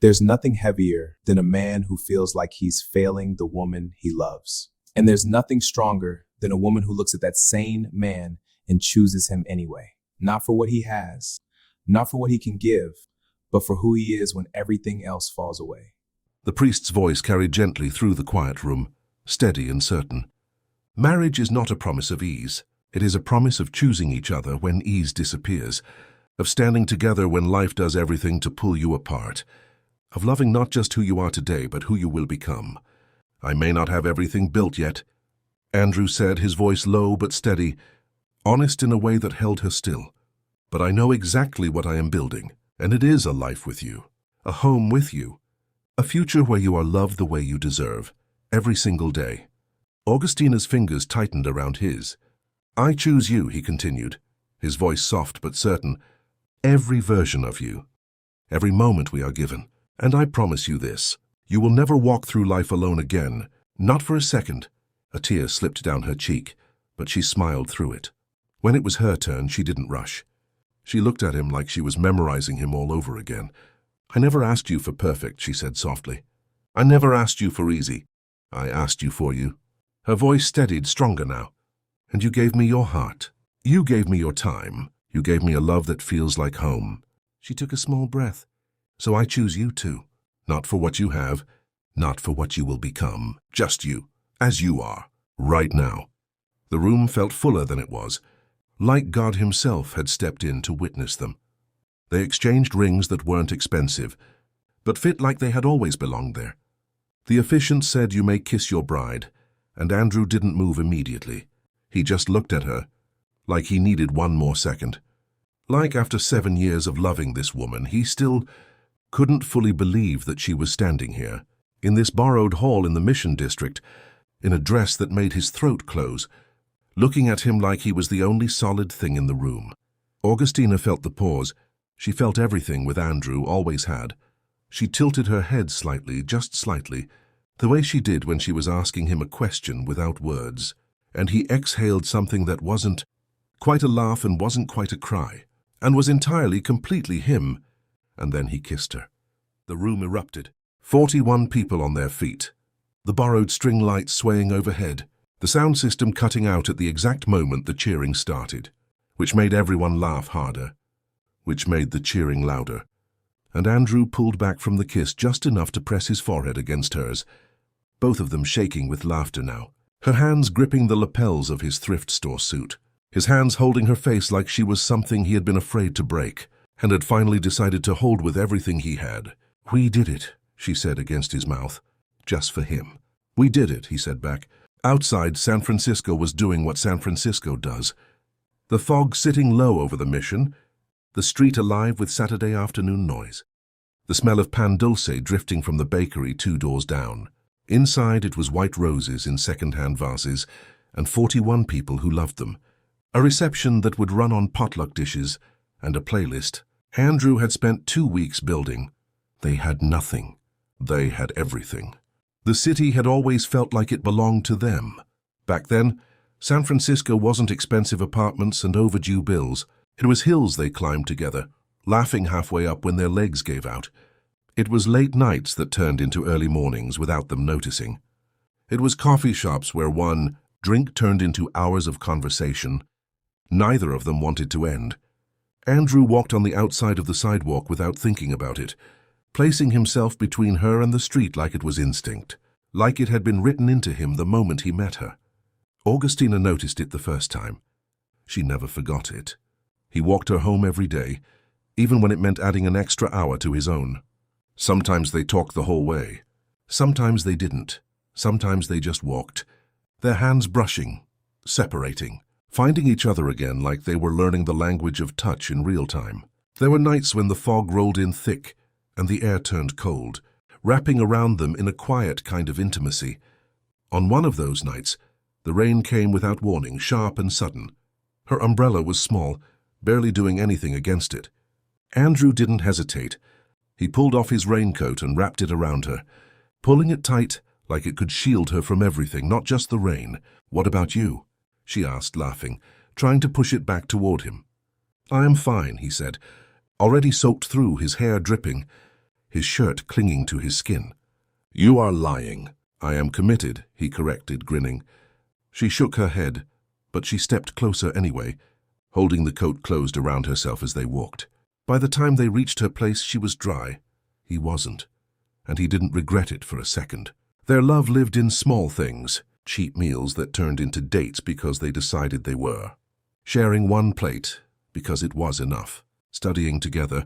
There's nothing heavier than a man who feels like he's failing the woman he loves. And there's nothing stronger than a woman who looks at that same man and chooses him anyway. Not for what he has, not for what he can give, but for who he is when everything else falls away. The priest's voice carried gently through the quiet room, steady and certain. Marriage is not a promise of ease. It is a promise of choosing each other when ease disappears, of standing together when life does everything to pull you apart, of loving not just who you are today, but who you will become. I may not have everything built yet, Andrew said, his voice low but steady, honest in a way that held her still. But I know exactly what I am building, and it is a life with you, a home with you, a future where you are loved the way you deserve, every single day. Augustina's fingers tightened around his. I choose you, he continued, his voice soft but certain, every version of you, every moment we are given. And I promise you this, you will never walk through life alone again, not for a second. A tear slipped down her cheek, but she smiled through it. When it was her turn, she didn't rush. She looked at him like she was memorizing him all over again. I never asked you for perfect, she said softly. I never asked you for easy. I asked you for you. Her voice steadied, stronger now. And you gave me your heart. You gave me your time. You gave me a love that feels like home. She took a small breath. So I choose you too. Not for what you have, not for what you will become. Just you, as you are, right now. The room felt fuller than it was, like God himself had stepped in to witness them. They exchanged rings that weren't expensive, but fit like they had always belonged there. The officiant said, "You may kiss your bride," and Andrew didn't move immediately. He just looked at her, like he needed one more second. Like after 7 years of loving this woman, he still couldn't fully believe that she was standing here, in this borrowed hall in the Mission District, in a dress that made his throat close, looking at him like he was the only solid thing in the room. Augustina felt the pause. She felt everything with Andrew, always had. She tilted her head slightly, just slightly, the way she did when she was asking him a question without words, and he exhaled something that wasn't quite a laugh and wasn't quite a cry, and was entirely, completely him, and then he kissed her. The room erupted. 41 people on their feet, the borrowed string lights swaying overhead, the sound system cutting out at the exact moment the cheering started, which made everyone laugh harder, which made the cheering louder. And Andrew pulled back from the kiss just enough to press his forehead against hers, both of them shaking with laughter now, her hands gripping the lapels of his thrift store suit, his hands holding her face like she was something he had been afraid to break, and had finally decided to hold with everything he had. "We did it," she said against his mouth, just for him. "We did it," he said back. Outside, San Francisco was doing what San Francisco does. The fog sitting low over the Mission, the street alive with Saturday afternoon noise. The smell of pan dulce drifting from the bakery 2 doors down. Inside, it was white roses in second-hand vases, and 41 people who loved them. A reception that would run on potluck dishes and a playlist. Andrew had spent 2 weeks building. They had nothing. They had everything. The city had always felt like it belonged to them. Back then, San Francisco wasn't expensive apartments and overdue bills. It was hills they climbed together, laughing halfway up when their legs gave out. It was late nights that turned into early mornings without them noticing. It was coffee shops where one drink turned into hours of conversation. Neither of them wanted to end. Andrew walked on the outside of the sidewalk without thinking about it, placing himself between her and the street like it was instinct, like it had been written into him the moment he met her. Augustina noticed it the first time. She never forgot it. He walked her home every day, even when it meant adding an extra hour to his own. Sometimes they talked the whole way. Sometimes they didn't. Sometimes they just walked, their hands brushing, separating, finding each other again like they were learning the language of touch in real time. There were nights when the fog rolled in thick and the air turned cold, wrapping around them in a quiet kind of intimacy. On one of those nights, the rain came without warning, sharp and sudden. Her umbrella was small, barely doing anything against it. Andrew didn't hesitate. He pulled off his raincoat and wrapped it around her, pulling it tight like it could shield her from everything, not just the rain. "What about you?" she asked, laughing, trying to push it back toward him. "I am fine," he said, already soaked through, his hair dripping. his shirt clinging to his skin. "You are lying." "I am committed," he corrected, grinning. She shook her head, but she stepped closer anyway, holding the coat closed around herself as they walked. By the time they reached her place, she was dry. He wasn't, and he didn't regret it for a second. Their love lived in small things, cheap meals that turned into dates because they decided they were. Sharing one plate, because it was enough. Studying together,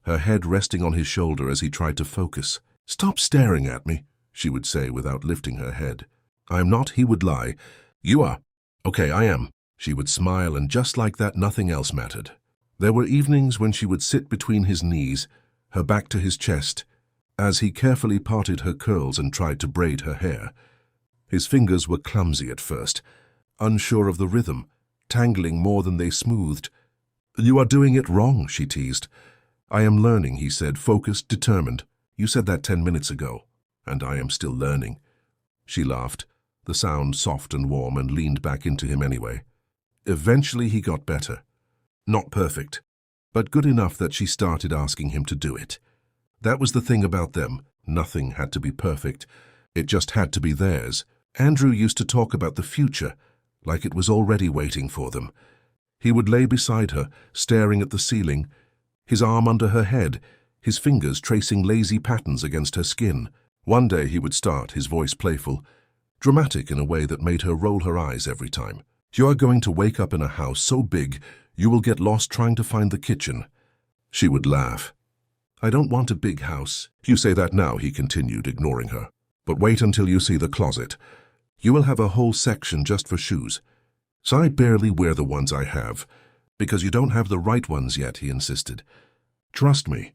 her head resting on his shoulder as he tried to focus. "Stop staring at me," she would say without lifting her head. "I'm not," he would lie. "You are." "Okay, I am." She would smile, and just like that, nothing else mattered. There were evenings when she would sit between his knees, her back to his chest, as he carefully parted her curls and tried to braid her hair. His fingers were clumsy at first, unsure of the rhythm, tangling more than they smoothed. "You are doing it wrong," she teased. "I am learning," he said, focused, determined. "You said that 10 minutes ago, and I am still learning." She laughed, the sound soft and warm, and leaned back into him anyway. Eventually he got better. Not perfect, but good enough that she started asking him to do it. That was the thing about them. Nothing had to be perfect. It just had to be theirs. Andrew used to talk about the future, like it was already waiting for them. He would lay beside her, staring at the ceiling, his arm under her head, his fingers tracing lazy patterns against her skin. One day he would start, his voice playful, dramatic in a way that made her roll her eyes every time. "You are going to wake up in a house so big you will get lost trying to find the kitchen." She would laugh. "I don't want a big house." "You say that now," he continued, ignoring her. "But wait until you see the closet. You will have a whole section just for shoes. So I barely wear the ones I have, because you don't have the right ones yet," he insisted. "Trust me."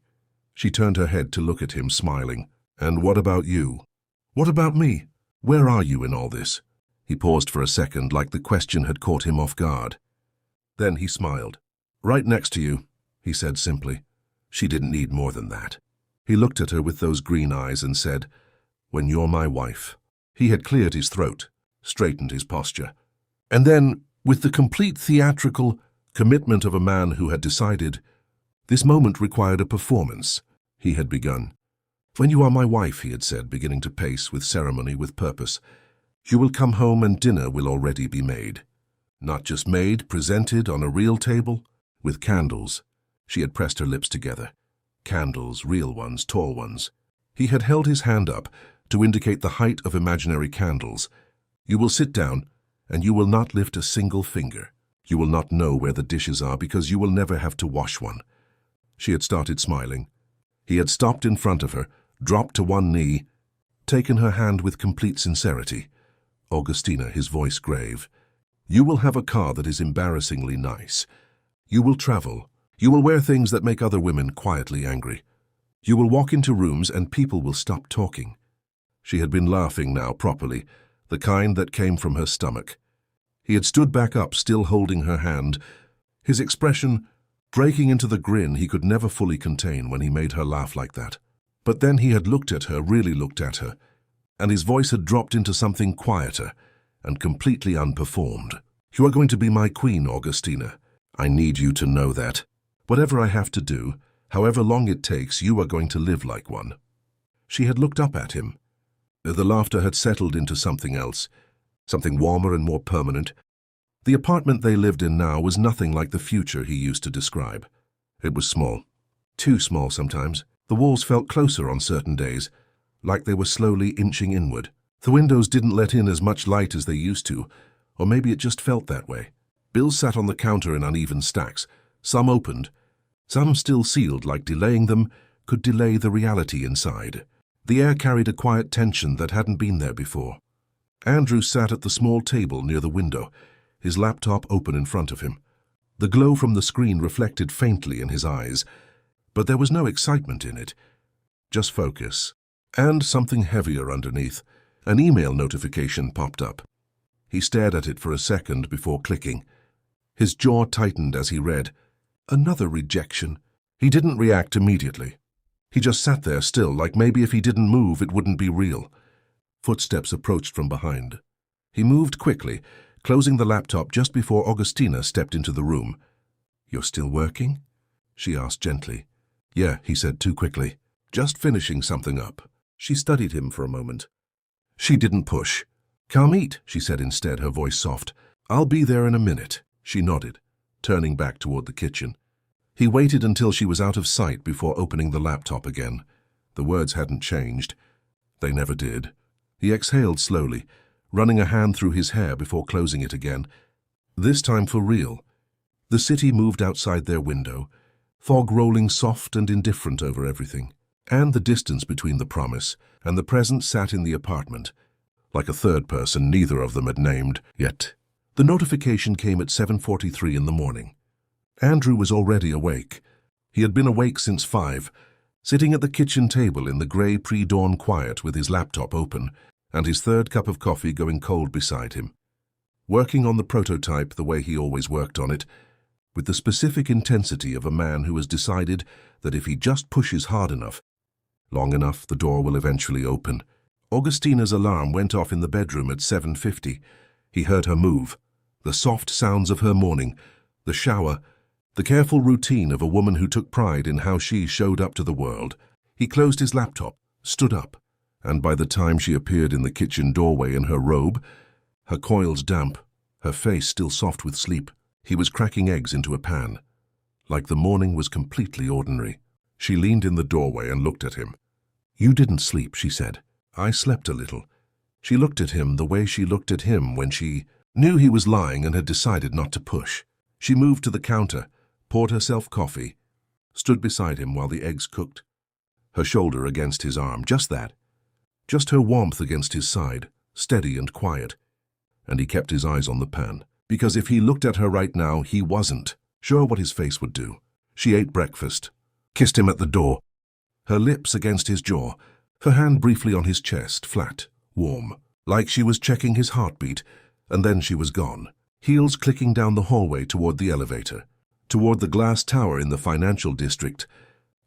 She turned her head to look at him, smiling. "And what about you?" "What about me? Where are you in all this?" He paused for a second, like the question had caught him off guard. Then he smiled. "Right next to you," he said simply. She didn't need more than that. He looked at her with those green eyes and said, "When you're my wife." He had cleared his throat, straightened his posture. And then, with the complete theatrical commitment of a man who had decided, this moment required a performance, he had begun. "When you are my wife," he had said, beginning to pace with ceremony, with purpose, "you will come home and dinner will already be made. Not just made, presented on a real table, with candles." She had pressed her lips together. Candles, real ones, tall ones. He had held his hand up to indicate the height of imaginary candles. "You will sit down, and you will not lift a single finger. You will not know where the dishes are because you will never have to wash one." She had started smiling. He had stopped in front of her, dropped to one knee, taken her hand with complete sincerity. "Augustina," his voice grave, "you will have a car that is embarrassingly nice. You will travel. You will wear things that make other women quietly angry. You will walk into rooms and people will stop talking." She had been laughing now properly, the kind that came from her stomach. He had stood back up, still holding her hand, his expression breaking into the grin he could never fully contain when he made her laugh like that. But then he had looked at her, really looked at her, and his voice had dropped into something quieter and completely unperformed. "You are going to be my queen, Augustina. I need you to know that. Whatever I have to do, however long it takes, you are going to live like one." She had looked up at him. The laughter had settled into something else, something warmer and more permanent. The apartment they lived in now was nothing like the future he used to describe. It was small. Too small sometimes. The walls felt closer on certain days, like they were slowly inching inward. The windows didn't let in as much light as they used to, or maybe it just felt that way. Bills sat on the counter in uneven stacks, some opened, some still sealed, like delaying them could delay the reality inside. The air carried a quiet tension that hadn't been there before. Andrew sat at the small table near the window, his laptop open in front of him. The glow from the screen reflected faintly in his eyes, but there was no excitement in it, just focus. And something heavier underneath. An email notification popped up. He stared at it for a second before clicking. His jaw tightened as he read, "Another rejection." He didn't react immediately. He just sat there still, like maybe if he didn't move it wouldn't be real. Footsteps approached from behind. He moved quickly, closing the laptop just before Augustina stepped into the room. "You're still working?" she asked gently. "Yeah," he said too quickly. just finishing something up. She studied him for a moment. She didn't push. "Come eat," she said instead, her voice soft. "I'll be there in a minute." She nodded, turning back toward the kitchen. He waited until she was out of sight before opening the laptop again. The words hadn't changed. They never did. He exhaled slowly, running a hand through his hair before closing it again. This time for real. The city moved outside their window, fog rolling soft and indifferent over everything. And the distance between the promise and the present sat in the apartment, like a third person neither of them had named yet. The notification came at 7:43 in the morning. Andrew was already awake. He had been awake since 5, sitting at the kitchen table in the grey pre-dawn quiet with his laptop open and his third cup of coffee going cold beside him. Working on the prototype the way he always worked on it, with the specific intensity of a man who has decided that if he just pushes hard enough, long enough, the door will eventually open. Augustina's alarm went off in the bedroom at 7:50. He heard her move, the soft sounds of her morning, the shower, the careful routine of a woman who took pride in how she showed up to the world. He closed his laptop, stood up, and by the time she appeared in the kitchen doorway in her robe, her coils damp, her face still soft with sleep, he was cracking eggs into a pan. Like the morning was completely ordinary. She leaned in the doorway and looked at him. "You didn't sleep," she said. "I slept a little." She looked at him the way she looked at him when she knew he was lying and had decided not to push. She moved to the counter, poured herself coffee, stood beside him while the eggs cooked, her shoulder against his arm, just that. Just her warmth against his side, steady and quiet. And he kept his eyes on the pan, because if he looked at her right now, he wasn't sure what his face would do. She ate breakfast, kissed him at the door, her lips against his jaw, her hand briefly on his chest, flat, warm, like she was checking his heartbeat, and then she was gone, heels clicking down the hallway toward the elevator, toward the glass tower in the financial district,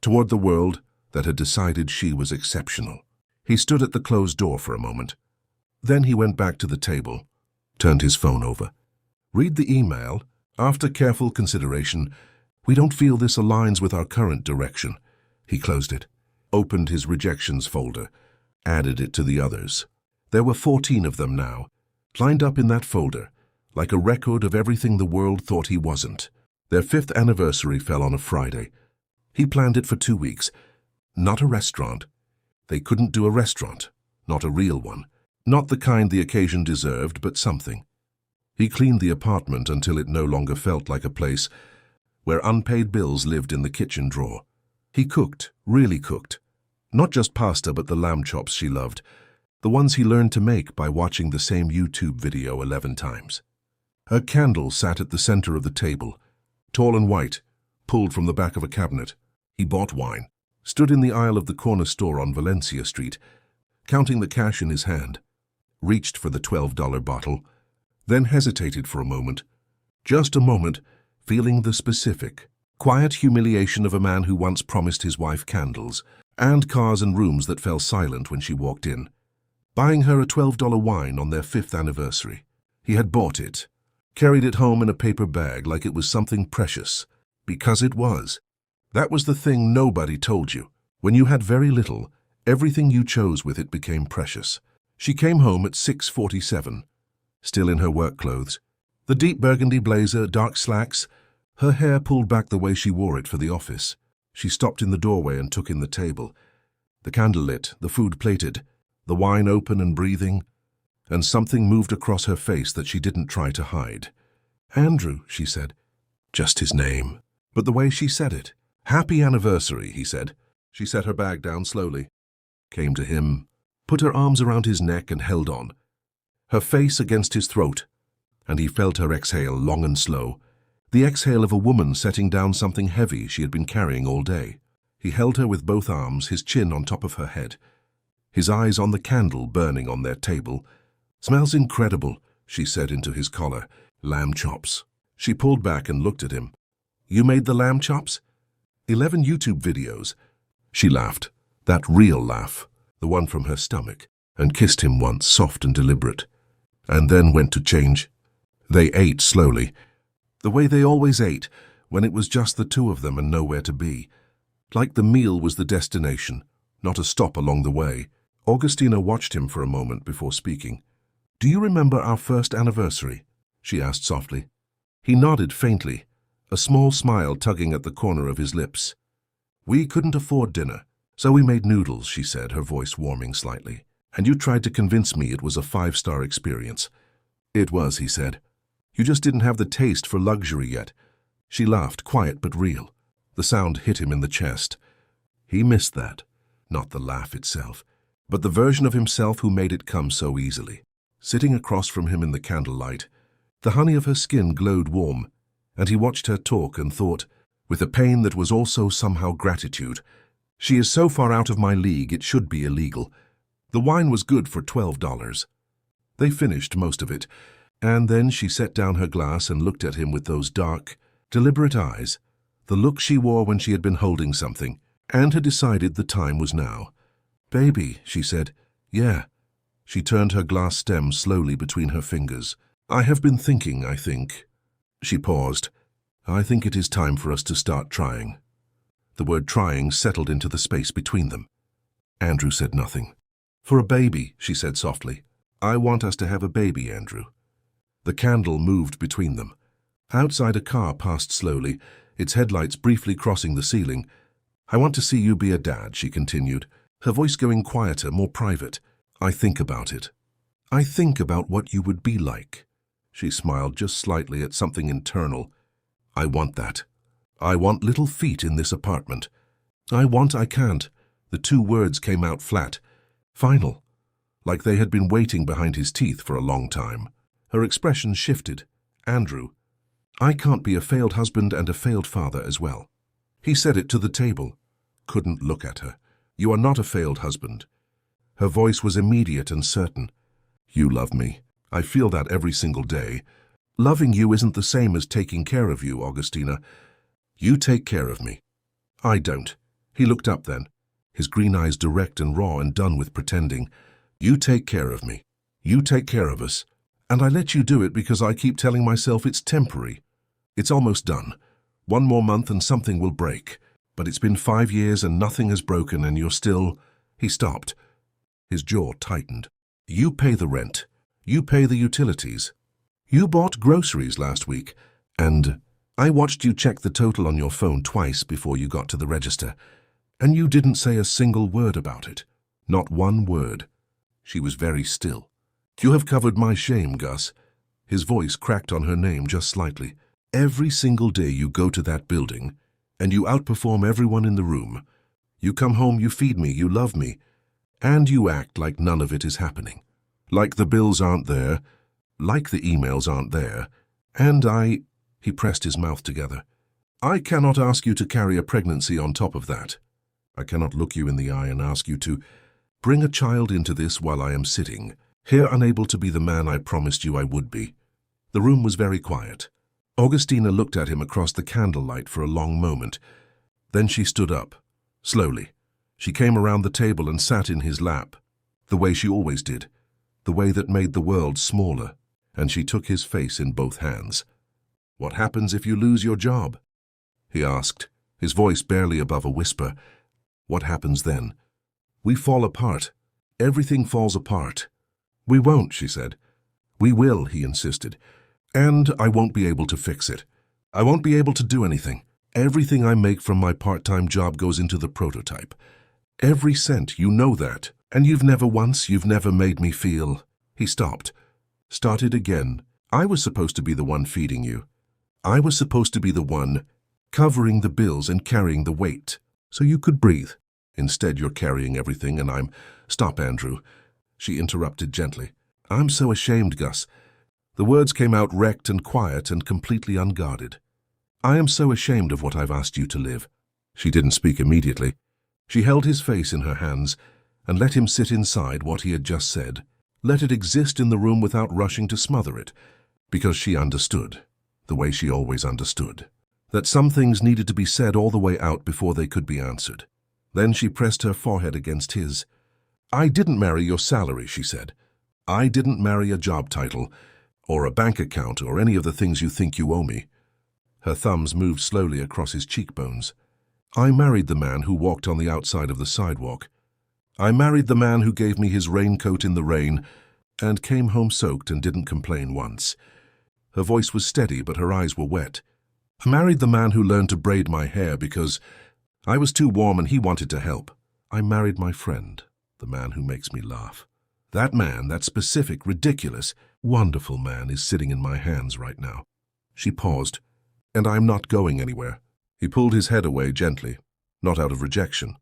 toward the world that had decided she was exceptional. He stood at the closed door for a moment. Then he went back to the table, turned his phone over. "Read the email. After careful consideration, we don't feel this aligns with our current direction." He closed it, opened his rejections folder, added it to the others. There were 14 of them now, lined up in that folder, like a record of everything the world thought he wasn't. Their 5th anniversary fell on a Friday. He planned it for 2 weeks. Not a restaurant. They couldn't do a restaurant. Not a real one. Not the kind the occasion deserved, but something. He cleaned the apartment until it no longer felt like a place where unpaid bills lived in the kitchen drawer. He cooked, really cooked. Not just pasta, but the lamb chops she loved, the ones he learned to make by watching the same YouTube video 11 times. Her candle sat at the center of the table, tall and white, pulled from the back of a cabinet. He bought wine, stood in the aisle of the corner store on Valencia Street, counting the cash in his hand, reached for the $12 bottle, then hesitated for a moment, just a moment, feeling the specific, quiet humiliation of a man who once promised his wife candles and cars and rooms that fell silent when she walked in, buying her a $12 wine on their 5th anniversary. He had bought it, carried it home in a paper bag like it was something precious, because it was. That was the thing nobody told you. When you had very little, everything you chose with it became precious. She came home at 6:47, still in her work clothes. The deep burgundy blazer, dark slacks, her hair pulled back the way she wore it for the office. She stopped in the doorway and took in the table. The candle lit, the food plated, the wine open and breathing, and something moved across her face that she didn't try to hide. "Andrew," she said. Just his name. But the way she said it. "Happy anniversary," he said. She set her bag down slowly, came to him, put her arms around his neck and held on, her face against his throat, and he felt her exhale long and slow, the exhale of a woman setting down something heavy she had been carrying all day. He held her with both arms, his chin on top of her head, his eyes on the candle burning on their table. "Smells incredible," she said into his collar. "Lamb chops." She pulled back and looked at him. "You made the lamb chops?" 11 YouTube videos. She laughed, that real laugh, the one from her stomach, and kissed him once, soft and deliberate, and then went to change. They ate slowly, the way they always ate, when it was just the two of them and nowhere to be. Like the meal was the destination, not a stop along the way. Augustina watched him for a moment before speaking. "Do you remember our first anniversary?" she asked softly. He nodded faintly, a small smile tugging at the corner of his lips. "We couldn't afford dinner, so we made noodles," she said, her voice warming slightly. "And you tried to convince me it was a 5-star experience." "It was," he said. "You just didn't have the taste for luxury yet." She laughed, quiet but real. The sound hit him in the chest. He missed that. Not the laugh itself, but the version of himself who made it come so easily. Sitting across from him in the candlelight, the honey of her skin glowed warm, and he watched her talk and thought, with a pain that was also somehow gratitude, "She is so far out of my league it should be illegal." The wine was good for $12. They finished most of it, and then she set down her glass and looked at him with those dark, deliberate eyes, the look she wore when she had been holding something, and had decided the time was now. "Baby," she said. "Yeah." She turned her glass stem slowly between her fingers. "I have been thinking, I think." She paused. "I think it is time for us to start trying." The word trying settled into the space between them. Andrew said nothing. "For a baby," she said softly. "I want us to have a baby, Andrew." The candle moved between them. Outside, a car passed slowly, its headlights briefly crossing the ceiling. "I want to see you be a dad," she continued, her voice going quieter, more private. "I think about it. I think about what you would be like." She smiled just slightly at something internal. "I want that. I want little feet in this apartment. I can't." The 2 words came out flat, final, like they had been waiting behind his teeth for a long time. Her expression shifted. "Andrew, I can't be a failed husband and a failed father as well." He said it to the table. Couldn't look at her. "You are not a failed husband." Her voice was immediate and certain. "You love me. I feel that every single day. Loving you isn't the same as taking care of you, Augustina. You take care of me. I don't." He looked up then, his green eyes direct and raw and done with pretending. "You take care of me. You take care of us. And I let you do it because I keep telling myself it's temporary. It's almost done. 1 more month and something will break. But it's been 5 years and nothing has broken and you're still—" He stopped. His jaw tightened. "You pay the rent. You pay the utilities. You bought groceries last week, and I watched you check the total on your phone twice before you got to the register, and you didn't say a single word about it. Not one word." She was very still. "You have covered my shame, Gus." His voice cracked on her name just slightly. "Every single day you go to that building, and you outperform everyone in the room. You come home, you feed me, you love me, and you act like none of it is happening. Like the bills aren't there, like the emails aren't there, and he pressed his mouth together. "I cannot ask you to carry a pregnancy on top of that. I cannot look you in the eye and ask you to bring a child into this while I am sitting here unable to be the man I promised you I would be." The room was very quiet. Augustina looked at him across the candlelight for a long moment. Then she stood up, slowly. She came around the table and sat in his lap, the way she always did, the way that made the world smaller, and she took his face in both hands. "What happens if you lose your job?" he asked, his voice barely above a whisper. "What happens then?" "We fall apart. Everything falls apart." "We won't," she said. "We will," he insisted. "And I won't be able to fix it. I won't be able to do anything. Everything I make from my part-time job goes into the prototype. Every cent, you know that. And you've never made me feel—" He stopped, started again. "I was supposed to be the one feeding you. I was supposed to be the one covering the bills and carrying the weight, so you could breathe. Instead, you're carrying everything and I'm—" "Stop, Andrew," she interrupted gently. "I'm so ashamed, Gus." The words came out wrecked and quiet and completely unguarded. "I am so ashamed of what I've asked you to live." She didn't speak immediately. She held his face in her hands and let him sit inside what he had just said, let it exist in the room without rushing to smother it, because she understood, the way she always understood, that some things needed to be said all the way out before they could be answered. Then she pressed her forehead against his. "I didn't marry your salary," she said. "I didn't marry a job title, or a bank account, or any of the things you think you owe me." Her thumbs moved slowly across his cheekbones. "I married the man who walked on the outside of the sidewalk. I married the man who gave me his raincoat in the rain and came home soaked and didn't complain once. Her voice was steady, but her eyes were wet. I married the man who learned to braid my hair because I was too warm and he wanted to help. I married my friend, the man who makes me laugh. That man, that specific, ridiculous, wonderful man is sitting in my hands right now. She paused. And I'm not going anywhere. He pulled his head away gently, not out of rejection,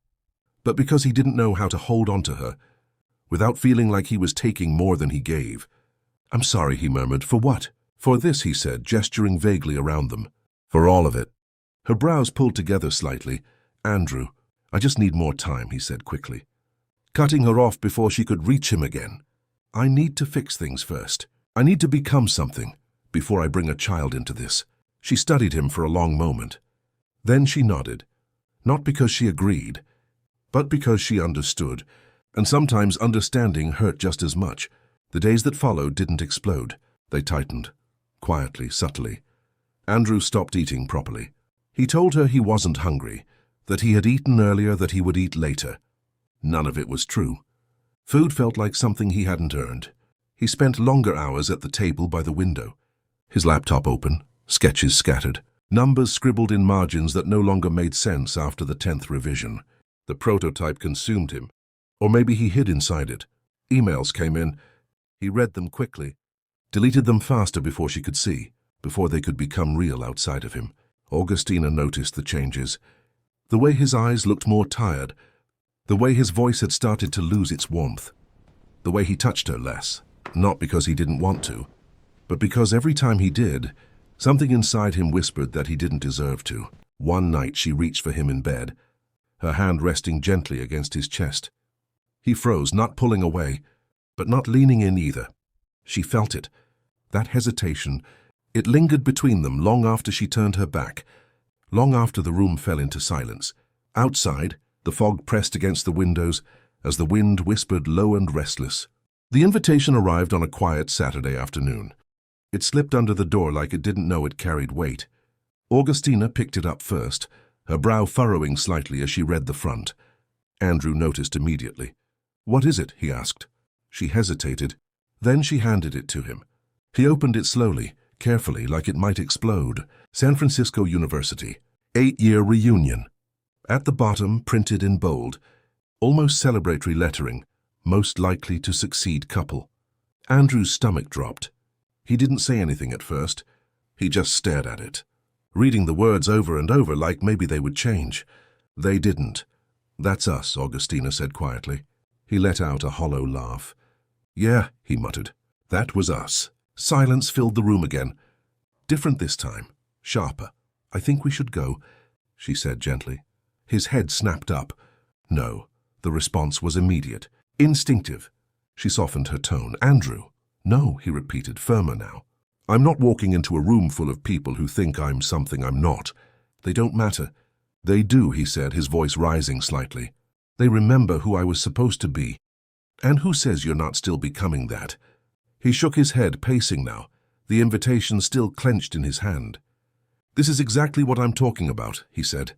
but because he didn't know how to hold on to her, without feeling like he was taking more than he gave. I'm sorry, he murmured. For what? For this, he said, gesturing vaguely around them. For all of it. Her brows pulled together slightly. Andrew, I just need more time, he said quickly, cutting her off before she could reach him again. I need to fix things first. I need to become something before I bring a child into this. She studied him for a long moment. Then she nodded, not because she agreed, but because she understood, and sometimes understanding hurt just as much. The days that followed didn't explode. They tightened, quietly, subtly. Andrew stopped eating properly. He told her he wasn't hungry, that he had eaten earlier, that he would eat later. None of it was true. Food felt like something he hadn't earned. He spent longer hours at the table by the window, his laptop open, sketches scattered, numbers scribbled in margins that no longer made sense after the 10th revision. The prototype consumed him. Or maybe he hid inside it. Emails came in. He read them quickly, deleted them faster before she could see, before they could become real outside of him. Augustina noticed the changes. The way his eyes looked more tired, the way his voice had started to lose its warmth, the way he touched her less, not because he didn't want to, but because every time he did, something inside him whispered that he didn't deserve to. One night she reached for him in bed, her hand resting gently against his chest. He froze, not pulling away, but not leaning in either. She felt it, that hesitation. It lingered between them long after she turned her back, long after the room fell into silence. Outside, the fog pressed against the windows as the wind whispered low and restless. The invitation arrived on a quiet Saturday afternoon. It slipped under the door like it didn't know it carried weight. Augustina picked it up first, her brow furrowing slightly as she read the front. Andrew noticed immediately. "What is it?" he asked. She hesitated. Then she handed it to him. He opened it slowly, carefully, like it might explode. San Francisco University, 8-year reunion. At the bottom, printed in bold, almost celebratory lettering, most likely to succeed couple. Andrew's stomach dropped. He didn't say anything at first. He just stared at it, reading the words over and over like maybe they would change. They didn't. "That's us," Augustina said quietly. He let out a hollow laugh. "Yeah," he muttered. "That was us." Silence filled the room again. Different this time, sharper. "I think we should go," she said gently. His head snapped up. No. The response was immediate, instinctive. She softened her tone. "Andrew." "No," he repeated, firmer now. "I'm not walking into a room full of people who think I'm something I'm not. They don't matter." "They do," he said, his voice rising slightly. "They remember who I was supposed to be. And who says you're not still becoming that?" He shook his head, pacing now, the invitation still clenched in his hand. "This is exactly what I'm talking about," he said.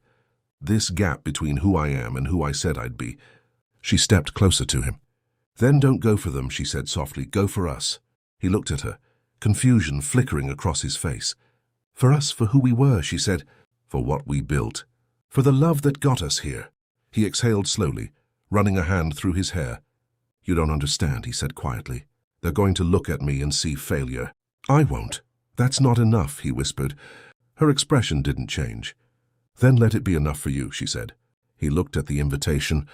"This gap between who I am and who I said I'd be." She stepped closer to him. "Then don't go for them," she said softly. "Go for us." He looked at her, confusion flickering across his face. "For us, for who we were," she said. "For what we built. For the love that got us here." He exhaled slowly, running a hand through his hair. "You don't understand," he said quietly. "They're going to look at me and see failure." "I won't." "That's not enough," he whispered. Her expression didn't change. "Then let it be enough for you," she said. He looked at the invitation,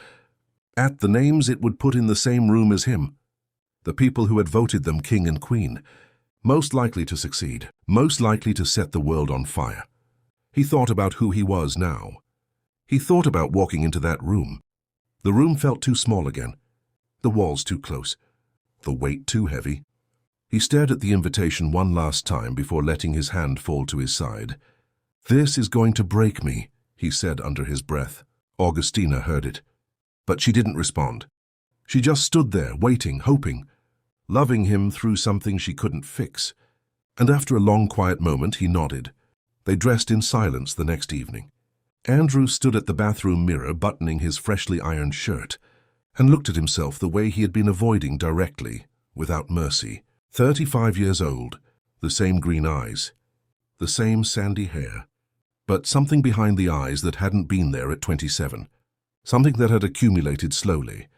at the names it would put in the same room as him. The people who had voted them king and queen, most likely to succeed, most likely to set the world on fire. He thought about who he was now. He thought about walking into that room. The room felt too small again, the walls too close, the weight too heavy. He stared at the invitation one last time before letting his hand fall to his side. "This is going to break me," he said under his breath. Augustina heard it, but she didn't respond. She just stood there, waiting, hoping, loving him through something she couldn't fix. And after a long, quiet moment, he nodded. They dressed in silence the next evening. Andrew stood at the bathroom mirror, buttoning his freshly ironed shirt. and looked at himself the way he had been avoiding directly, without mercy. 35 years old, the same green eyes, the same sandy hair, but something behind the eyes that hadn't been there at 27. Something that had accumulated slowly,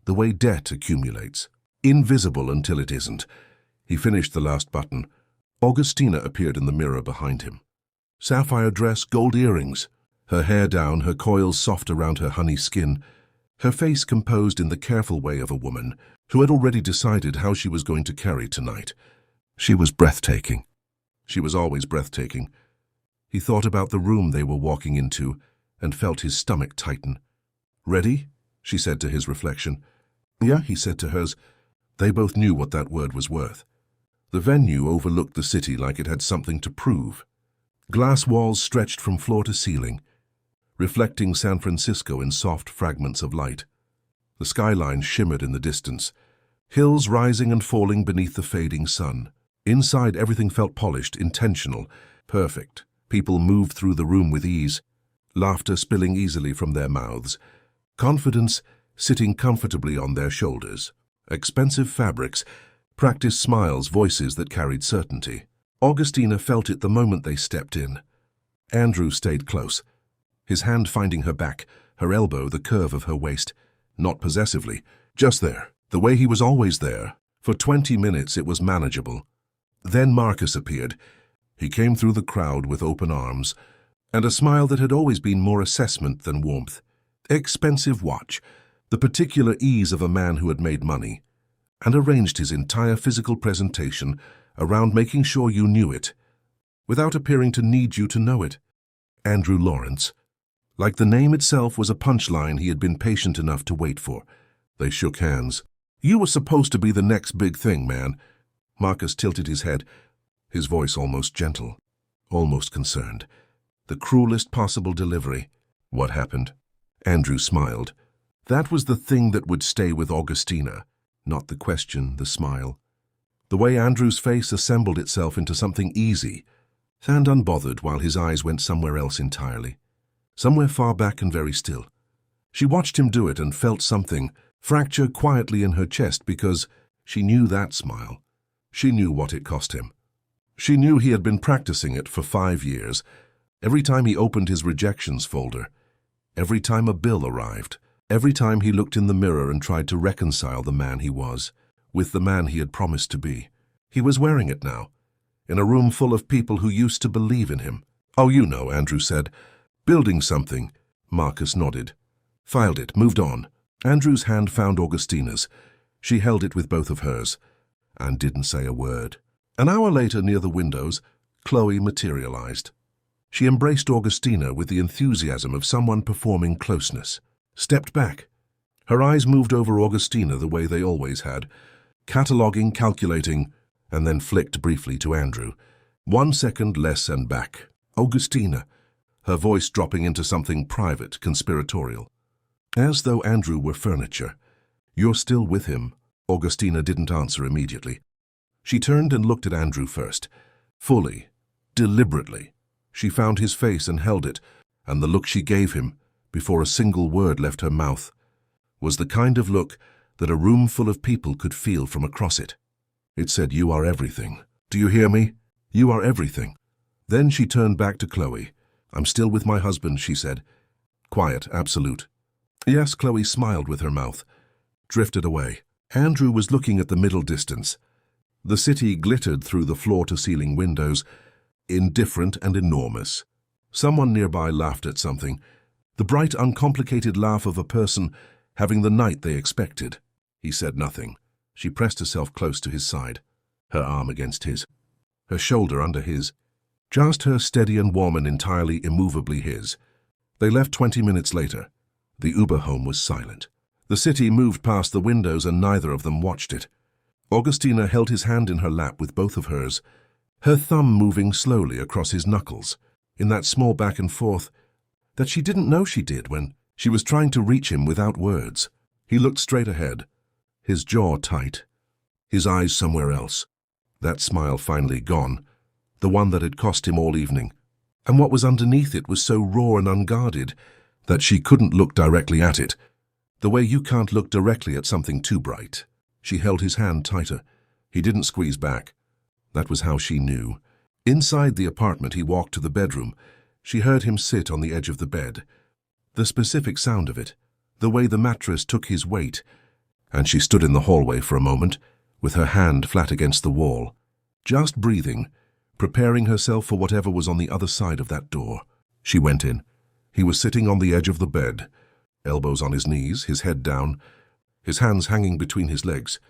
the way debt accumulates, invisible until it isn't. He finished the last button. Augustina appeared in the mirror behind him. Sapphire dress, gold earrings, her hair down, her coils soft around her honey skin, her face composed in the careful way of a woman who had already decided how she was going to carry tonight. She was breathtaking. She was always breathtaking. He thought about the room they were walking into and felt his stomach tighten. "Ready?" she said to his reflection. "Yeah," he said to hers. They both knew what that word was worth. The venue overlooked the city like it had something to prove. Glass walls stretched from floor to ceiling, reflecting San Francisco in soft fragments of light. The skyline shimmered in the distance, hills rising and falling beneath the fading sun. Inside, everything felt polished, intentional, perfect. People moved through the room with ease, laughter spilling easily from their mouths, confidence sitting comfortably on their shoulders, expensive fabrics, practiced smiles, voices that carried certainty. Augustina felt it the moment they stepped in. Andrew stayed close, his hand finding her back, her elbow the curve of her waist, not possessively, just there, the way he was always there. For 20 minutes it was manageable. Then Marcus appeared. He came through the crowd with open arms, and a smile that had always been more assessment than warmth. Expensive watch, the particular ease of a man who had made money, and arranged his entire physical presentation around making sure you knew it, without appearing to need you to know it. Andrew Lawrence. Like the name itself was a punchline he had been patient enough to wait for. They shook hands. "You were supposed to be the next big thing, man." Marcus tilted his head, his voice almost gentle, almost concerned. The cruelest possible delivery. "What happened?" Andrew smiled. That was the thing that would stay with Augustina, not the question, the smile. The way Andrew's face assembled itself into something easy and unbothered while his eyes went somewhere else entirely, somewhere far back and very still. She watched him do it and felt something fracture quietly in her chest because she knew that smile. She knew what it cost him. She knew he had been practicing it for 5 years, every time he opened his rejections folder, every time a bill arrived, every time he looked in the mirror and tried to reconcile the man he was with the man he had promised to be. He was wearing it now, in a room full of people who used to believe in him. "Oh, you know," Andrew said. "Building something." Marcus nodded. Filed it, moved on. Andrew's hand found Augustina's. She held it with both of hers, and didn't say a word. An hour later, near the windows, Chloe materialized. She embraced Augustina with the enthusiasm of someone performing closeness. Stepped back. Her eyes moved over Augustina the way they always had, cataloging, calculating, and then flicked briefly to Andrew. 1 second less and back. "Augustina," her voice dropping into something private, conspiratorial. As though Andrew were furniture. "You're still with him?" Augustina didn't answer immediately. She turned and looked at Andrew first. Fully, deliberately. She found his face and held it, and the look she gave him, before a single word left her mouth, was the kind of look that a room full of people could feel from across it. It said, "You are everything. Do you hear me? You are everything." Then she turned back to Chloe. "I'm still with my husband," she said. Quiet, absolute. Yes, Chloe smiled with her mouth, drifted away. Andrew was looking at the middle distance. The city glittered through the floor-to-ceiling windows, indifferent and enormous. Someone nearby laughed at something, the bright, uncomplicated laugh of a person having the night they expected. He said nothing. She pressed herself close to his side, her arm against his, her shoulder under his. Just her, steady and warm and entirely immovably his. They left 20 minutes later. The Uber home was silent. The city moved past the windows and neither of them watched it. Augustina held his hand in her lap with both of hers, her thumb moving slowly across his knuckles, in that small back and forth that she didn't know she did when she was trying to reach him without words. He looked straight ahead, his jaw tight, his eyes somewhere else. That smile finally gone, the one that had cost him all evening. And what was underneath it was so raw and unguarded that she couldn't look directly at it. The way you can't look directly at something too bright. She held his hand tighter. He didn't squeeze back. That was how she knew. Inside the apartment, he walked to the bedroom. She heard him sit on the edge of the bed. The specific sound of it, the way the mattress took his weight. And she stood in the hallway for a moment, with her hand flat against the wall, just breathing, preparing herself for whatever was on the other side of that door. She went in. He was sitting on the edge of the bed, elbows on his knees, his head down, his hands hanging between his legs,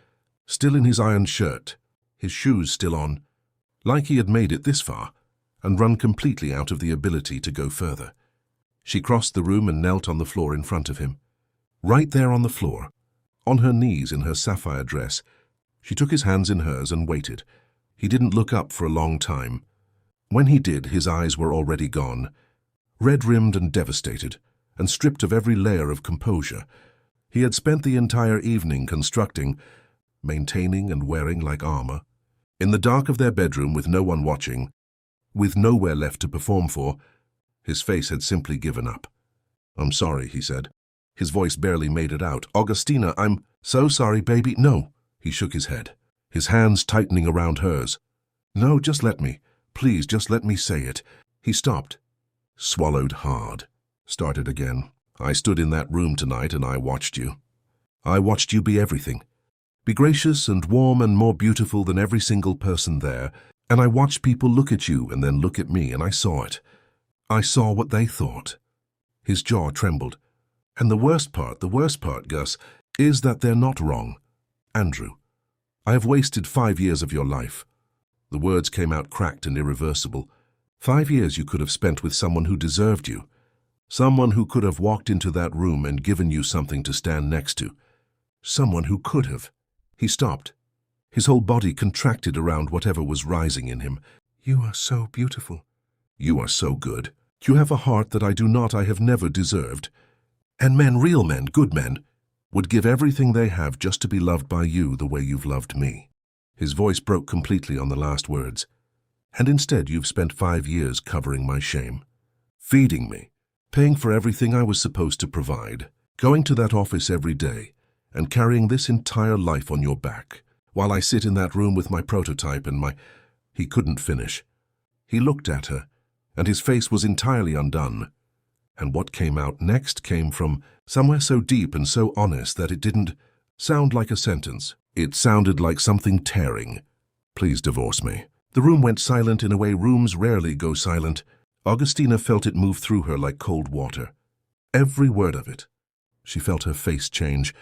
still in his iron shirt, his shoes still on, like he had made it this far and run completely out of the ability to go further. She crossed the room and knelt on the floor in front of him. Right there on the floor, on her knees in her sapphire dress, she took his hands in hers and waited. He didn't look up for a long time. When he did, his eyes were already gone, red-rimmed and devastated, and stripped of every layer of composure. He had spent the entire evening constructing, maintaining and wearing like armor. In the dark of their bedroom, with no one watching, with nowhere left to perform for, his face had simply given up. "I'm sorry," he said. His voice barely made it out. "Augustina, I'm so sorry, baby." "No." He shook his head, his hands tightening around hers. "No, just let me. Please, just let me say it." He stopped, swallowed hard, started again. "I stood in that room tonight and I watched you. I watched you be everything. Be gracious and warm and more beautiful than every single person there. And I watched people look at you and then look at me, and I saw it. I saw what they thought." His jaw trembled. "And the worst part, Gus, is that they're not wrong. Andrew, I have wasted 5 years of your life." The words came out cracked and irreversible. 5 years you could have spent with someone who deserved you. Someone who could have walked into that room and given you something to stand next to. Someone who could have. He stopped. His whole body contracted around whatever was rising in him. "You are so beautiful. You are so good. You have a heart that I have never deserved. And men, real men, good men, would give everything they have just to be loved by you the way you've loved me." His voice broke completely on the last words. "And instead you've spent 5 years covering my shame, feeding me, paying for everything I was supposed to provide, going to that office every day, and carrying this entire life on your back, while I sit in that room with my prototype and my—" He couldn't finish. He looked at her, and his face was entirely undone. And what came out next came from somewhere so deep and so honest that it didn't sound like a sentence. It sounded like something tearing. "Please divorce me." The room went silent in a way rooms rarely go silent. Augustina felt it move through her like cold water. Every word of it. She felt her face change,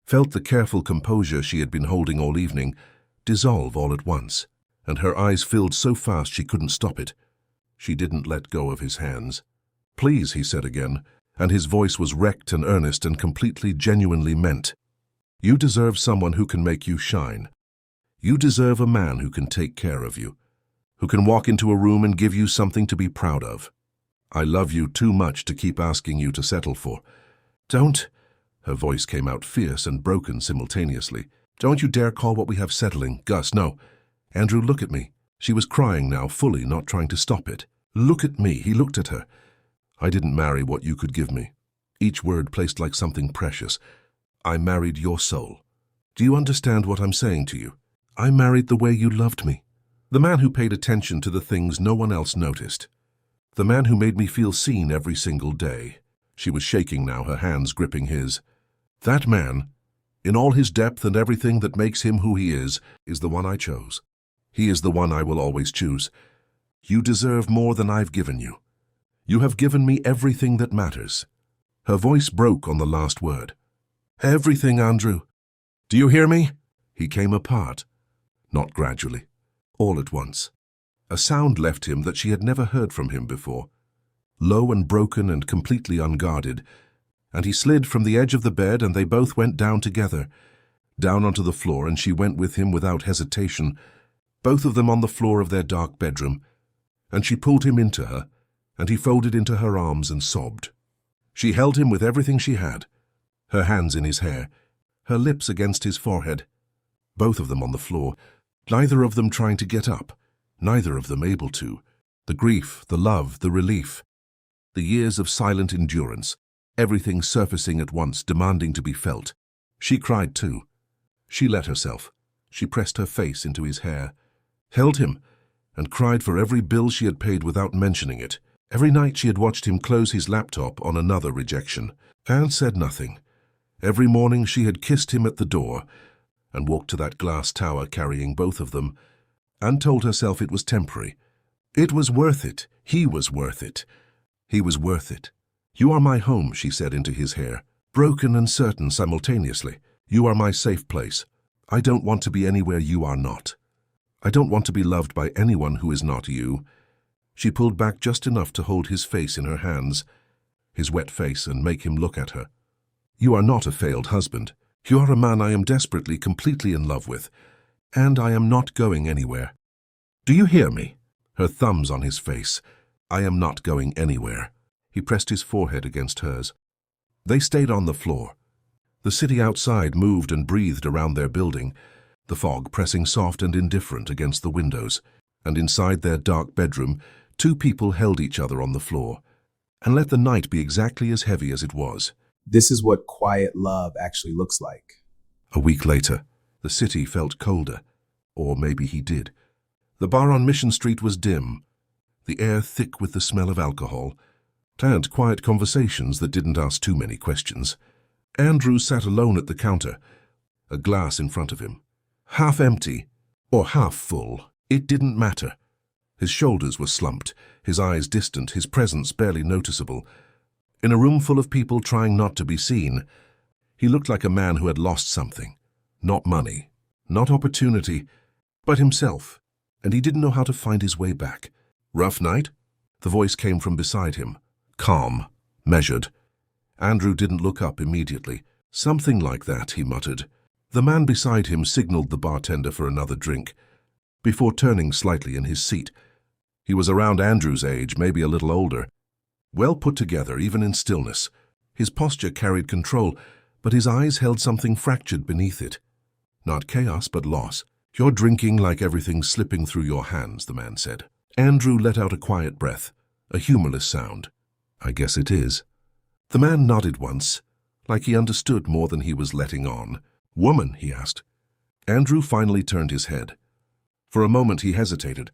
felt the careful composure she had been holding all evening dissolve all at once, and her eyes filled so fast she couldn't stop it. She didn't let go of his hands. "Please," he said again, and his voice was wrecked and earnest and completely genuinely meant. "You deserve someone who can make you shine. You deserve a man who can take care of you, who can walk into a room and give you something to be proud of. I love you too much to keep asking you to settle for. Don't—" Her voice came out fierce and broken simultaneously. "Don't you dare call what we have settling, Gus, no. Andrew, look at me." She was crying now, fully, not trying to stop it. "Look at me." He looked at her. "I didn't marry what you could give me." Each word placed like something precious. "I married your soul. Do you understand what I'm saying to you? I married the way you loved me. The man who paid attention to the things no one else noticed. The man who made me feel seen every single day." She was shaking now, her hands gripping his. "That man, in all his depth and everything that makes him who he is the one I chose. He is the one I will always choose. You deserve more than I've given you. You have given me everything that matters." Her voice broke on the last word. "Everything, Andrew. Do you hear me?" He came apart, not gradually, all at once. A sound left him that she had never heard from him before, low and broken and completely unguarded, and he slid from the edge of the bed and they both went down together, down onto the floor, and she went with him without hesitation, both of them on the floor of their dark bedroom, and she pulled him into her, and he folded into her arms and sobbed. She held him with everything she had, her hands in his hair, her lips against his forehead, both of them on the floor, neither of them trying to get up, neither of them able to. The grief, the love, the relief, the years of silent endurance, everything surfacing at once, demanding to be felt. She cried too. She let herself. She pressed her face into his hair, held him, and cried for every bill she had paid without mentioning it. Every night she had watched him close his laptop on another rejection, and said nothing. Every morning she had kissed him at the door, and walked to that glass tower carrying both of them, and told herself it was temporary. It was worth it. He was worth it. He was worth it. "You are my home," she said into his hair, broken and certain simultaneously. "You are my safe place. I don't want to be anywhere you are not. I don't want to be loved by anyone who is not you." She pulled back just enough to hold his face in her hands, his wet face, and make him look at her. "You are not a failed husband. You are a man I am desperately, completely in love with, and I am not going anywhere. Do you hear me?" Her thumbs on his face. "I am not going anywhere." He pressed his forehead against hers. They stayed on the floor. The city outside moved and breathed around their building, the fog pressing soft and indifferent against the windows, and inside their dark bedroom, two people held each other on the floor, and let the night be exactly as heavy as it was. This is what quiet love actually looks like. A week later, the city felt colder, or maybe he did. The bar on Mission Street was dim, the air thick with the smell of alcohol, and quiet conversations that didn't ask too many questions. Andrew sat alone at the counter, a glass in front of him. Half empty, or half full, it didn't matter. His shoulders were slumped, his eyes distant, his presence barely noticeable. In a room full of people trying not to be seen, he looked like a man who had lost something. Not money, not opportunity, but himself, and he didn't know how to find his way back. "Rough night?" The voice came from beside him, calm, measured. Andrew didn't look up immediately. "Something like that," he muttered. The man beside him signaled the bartender for another drink, before turning slightly in his seat. He was around Andrew's age, maybe a little older. Well put together, even in stillness. His posture carried control, but his eyes held something fractured beneath it. Not chaos, but loss. "You're drinking like everything's slipping through your hands," the man said. Andrew let out a quiet breath, a humorless sound. "I guess it is." The man nodded once, like he understood more than he was letting on. "Woman?" he asked. Andrew finally turned his head. For a moment he hesitated.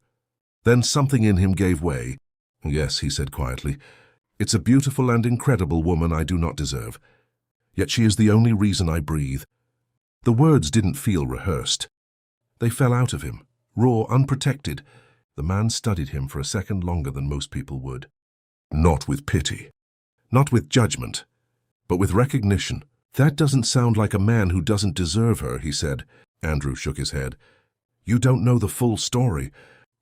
Then something in him gave way. "Yes," he said quietly. "It's a beautiful and incredible woman I do not deserve. Yet she is the only reason I breathe." The words didn't feel rehearsed. They fell out of him, raw, unprotected. The man studied him for a second longer than most people would. Not with pity, not with judgment, but with recognition. "That doesn't sound like a man who doesn't deserve her," he said. Andrew shook his head. "You don't know the full story."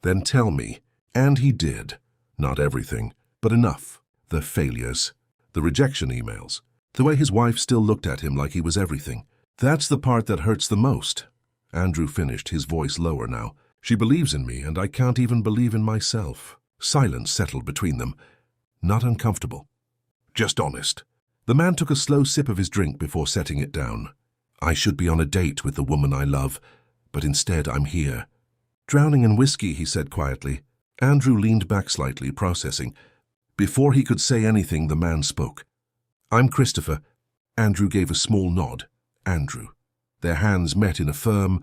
"Then tell me." And he did. Not everything, but enough. The failures, the rejection emails, the way his wife still looked at him like he was everything. "That's the part that hurts the most." Andrew finished, his voice lower now. "She believes in me, and I can't even believe in myself." Silence settled between them. Not uncomfortable, just honest. The man took a slow sip of his drink before setting it down. "I should be on a date with the woman I love, but instead I'm here." "Drowning in whiskey," he said quietly. Andrew leaned back slightly, processing. Before he could say anything, the man spoke. "I'm Christopher." Andrew gave a small nod. Andrew. Their hands met in a firm,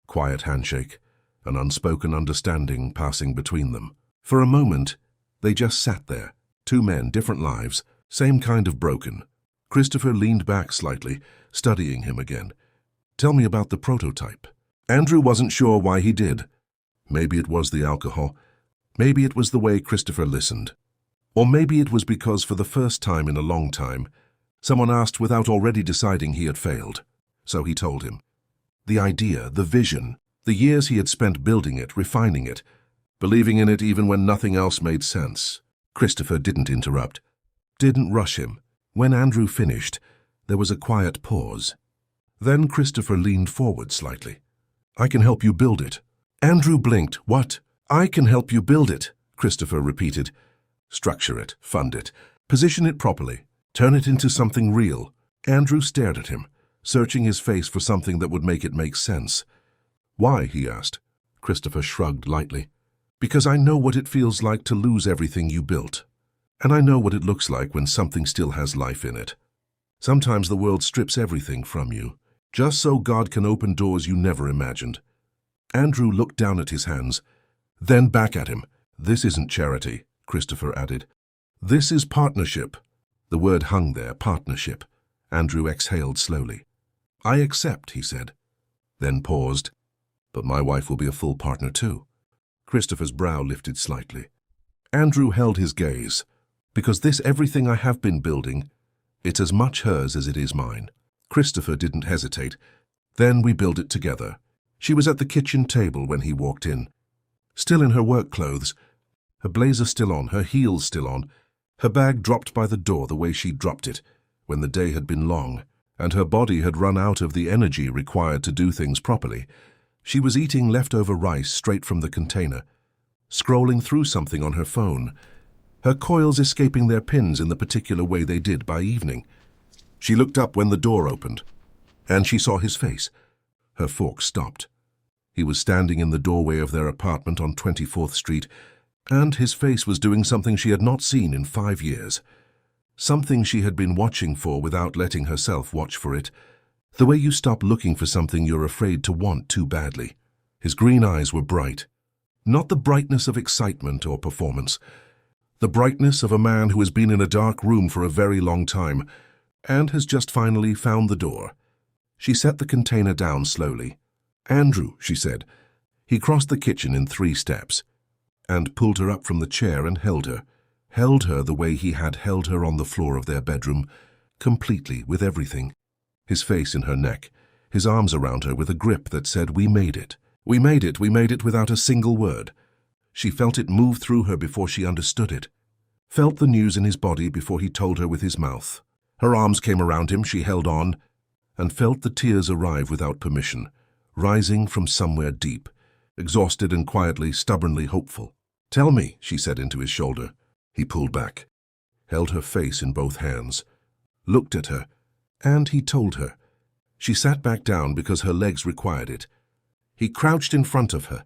quiet handshake, an unspoken understanding passing between them. For a moment, they just sat there. Two men, different lives, same kind of broken. Christopher leaned back slightly, studying him again. "Tell me about the prototype." Andrew wasn't sure why he did. Maybe it was the alcohol. Maybe it was the way Christopher listened. Or maybe it was because for the first time in a long time, someone asked without already deciding he had failed. So he told him. The idea, the vision, the years he had spent building it, refining it, believing in it even when nothing else made sense. Christopher didn't interrupt, didn't rush him. When Andrew finished, there was a quiet pause. Then Christopher leaned forward slightly. "I can help you build it." Andrew blinked. "What?" "I can help you build it," Christopher repeated. "Structure it, fund it, position it properly, turn it into something real." Andrew stared at him, searching his face for something that would make it make sense. "Why?" he asked. Christopher shrugged lightly. "Because I know what it feels like to lose everything you built. And I know what it looks like when something still has life in it. Sometimes the world strips everything from you, just so God can open doors you never imagined. Andrew looked down at his hands, then back at him. This isn't charity, Christopher added. This is partnership. The word hung there, partnership. Andrew exhaled slowly. I accept, he said, then paused. But my wife will be a full partner too. Christopher's brow lifted slightly. Andrew held his gaze. Because this everything I have been building, it's as much hers as it is mine. Christopher didn't hesitate. Then we built it together. She was at the kitchen table when he walked in. Still in her work clothes, her blazer still on, her heels still on, her bag dropped by the door the way she dropped it when the day had been long, and her body had run out of the energy required to do things properly. She was eating leftover rice straight from the container, scrolling through something on her phone, her coils escaping their pins in the particular way they did by evening. She looked up when the door opened, and she saw his face. Her fork stopped. He was standing in the doorway of their apartment on 24th Street, and his face was doing something she had not seen in 5 years. Something she had been watching for without letting herself watch for it. The way you stop looking for something you're afraid to want too badly. His green eyes were bright. Not the brightness of excitement or performance. The brightness of a man who has been in a dark room for a very long time and has just finally found the door. She set the container down slowly. Andrew, she said. He crossed the kitchen in 3 steps and pulled her up from the chair and held her the way he had held her on the floor of their bedroom, completely, with everything. His face in her neck, his arms around her with a grip that said, we made it. We made it without a single word. She felt it move through her before she understood it, felt the news in his body before he told her with his mouth. Her arms came around him, she held on, and felt the tears arrive without permission, rising from somewhere deep, exhausted and quietly, stubbornly hopeful. Tell me, she said into his shoulder. He pulled back, held her face in both hands, looked at her, and he told her. She sat back down because her legs required it. He crouched in front of her,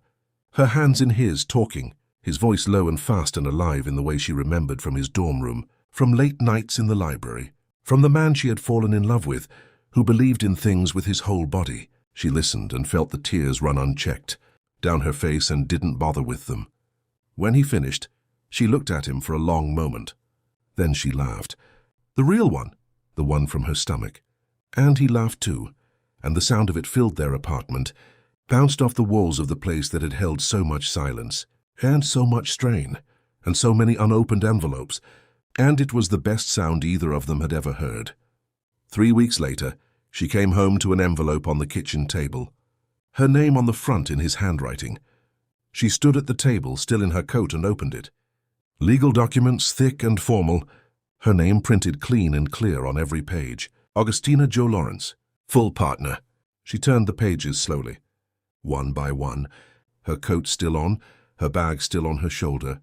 her hands in his, talking, his voice low and fast and alive in the way she remembered from his dorm room, from late nights in the library, from the man she had fallen in love with, who believed in things with his whole body. She listened and felt the tears run unchecked down her face and didn't bother with them. When he finished, she looked at him for a long moment. Then she laughed. The real one, the one from her stomach. And he laughed too, and the sound of it filled their apartment, bounced off the walls of the place that had held so much silence, and so much strain, and so many unopened envelopes, and it was the best sound either of them had ever heard. 3 weeks later, she came home to an envelope on the kitchen table, her name on the front in his handwriting. She stood at the table, still in her coat, and opened it. Legal documents, thick and formal, her name printed clean and clear on every page. Augustina Joe Lawrence, full partner. She turned the pages slowly, one by one, her coat still on, her bag still on her shoulder,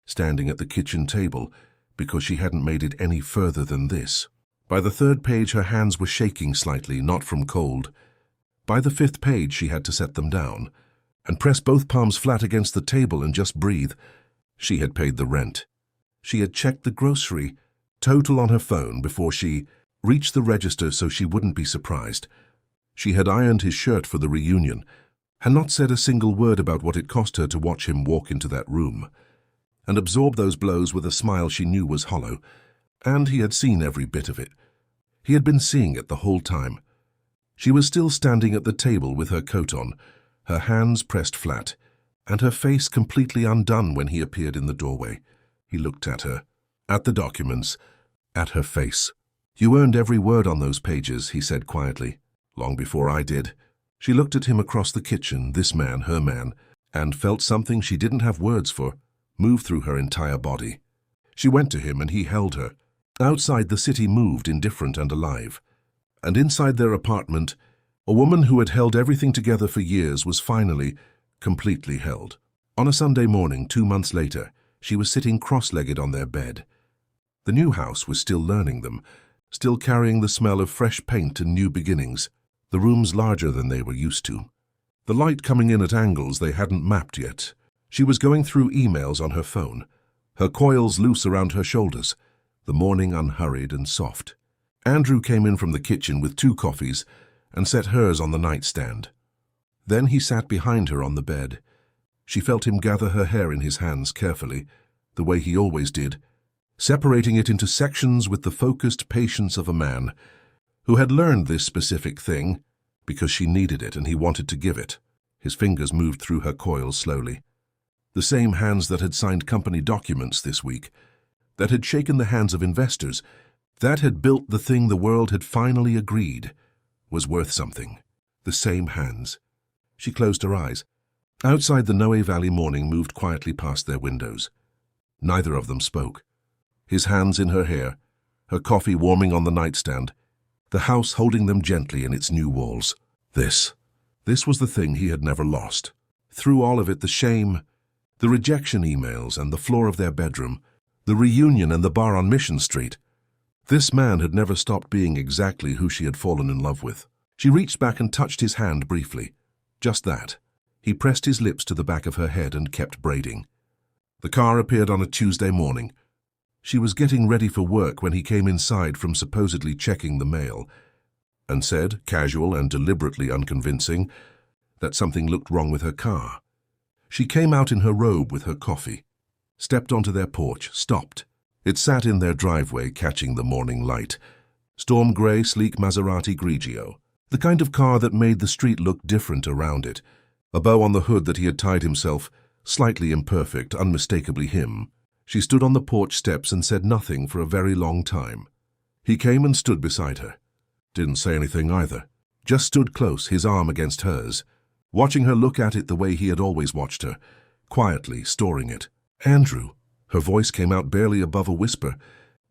standing at the kitchen table because she hadn't made it any further than this. By the 3rd page her hands were shaking slightly, not from cold. By the 5th page she had to set them down and press both palms flat against the table and just breathe. She had paid the rent. She had checked the grocery total on her phone before she reached the register so she wouldn't be surprised. She had ironed his shirt for the reunion, had not said a single word about what it cost her to watch him walk into that room, and absorb those blows with a smile she knew was hollow. And he had seen every bit of it. He had been seeing it the whole time. She was still standing at the table with her coat on, her hands pressed flat, and her face completely undone when he appeared in the doorway. He looked at her, at the documents, at her face. You earned every word on those pages, he said quietly, long before I did. She looked at him across the kitchen, this man, her man, and felt something she didn't have words for move through her entire body. She went to him and he held her. Outside, the city moved, indifferent and alive. And inside their apartment, a woman who had held everything together for years was finally, completely held. On a Sunday morning, 2 months later, she was sitting cross-legged on their bed. The new house was still learning them, still carrying the smell of fresh paint and new beginnings, the rooms larger than they were used to. The light coming in at angles they hadn't mapped yet. She was going through emails on her phone, her coils loose around her shoulders, the morning unhurried and soft. Andrew came in from the kitchen with 2 coffees and set hers on the nightstand. Then he sat behind her on the bed. She felt him gather her hair in his hands carefully, the way he always did, separating it into sections with the focused patience of a man who had learned this specific thing because she needed it and he wanted to give it. His fingers moved through her coils slowly. The same hands that had signed company documents this week, that had shaken the hands of investors, that had built the thing the world had finally agreed was worth something. The same hands. She closed her eyes. Outside, the Noe Valley morning moved quietly past their windows. Neither of them spoke. His hands in her hair, her coffee warming on the nightstand, the house holding them gently in its new walls. This was the thing he had never lost. Through all of it, the shame, the rejection emails and the floor of their bedroom, the reunion and the bar on Mission Street. This man had never stopped being exactly who she had fallen in love with. She reached back and touched his hand briefly. Just that. He pressed his lips to the back of her head and kept braiding. The car appeared on a Tuesday morning. She was getting ready for work when he came inside from supposedly checking the mail and said, casual and deliberately unconvincing, that something looked wrong with her car. She came out in her robe with her coffee, stepped onto their porch, stopped. It sat in their driveway, catching the morning light. Storm gray, sleek Maserati Grigio, the kind of car that made the street look different around it. A bow on the hood that he had tied himself, slightly imperfect, unmistakably him. She stood on the porch steps and said nothing for a very long time. He came and stood beside her. Didn't say anything either. Just stood close, his arm against hers, watching her look at it the way he had always watched her, quietly storing it. Andrew. Her voice came out barely above a whisper.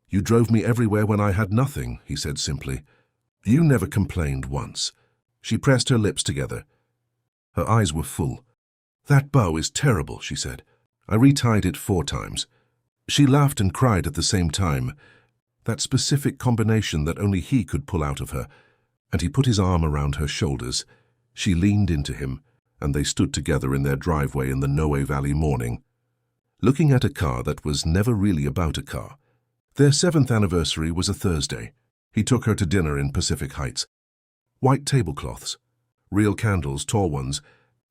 You drove me everywhere when I had nothing, he said simply. You never complained once. She pressed her lips together. Her eyes were full. That bow is terrible, she said. I retied it 4 times. She laughed and cried at the same time. That specific combination that only he could pull out of her. And he put his arm around her shoulders. She leaned into him, and they stood together in their driveway in the Noe Valley morning, looking at a car that was never really about a car. Their 7th anniversary was a Thursday. He took her to dinner in Pacific Heights. White tablecloths, real candles, tall ones,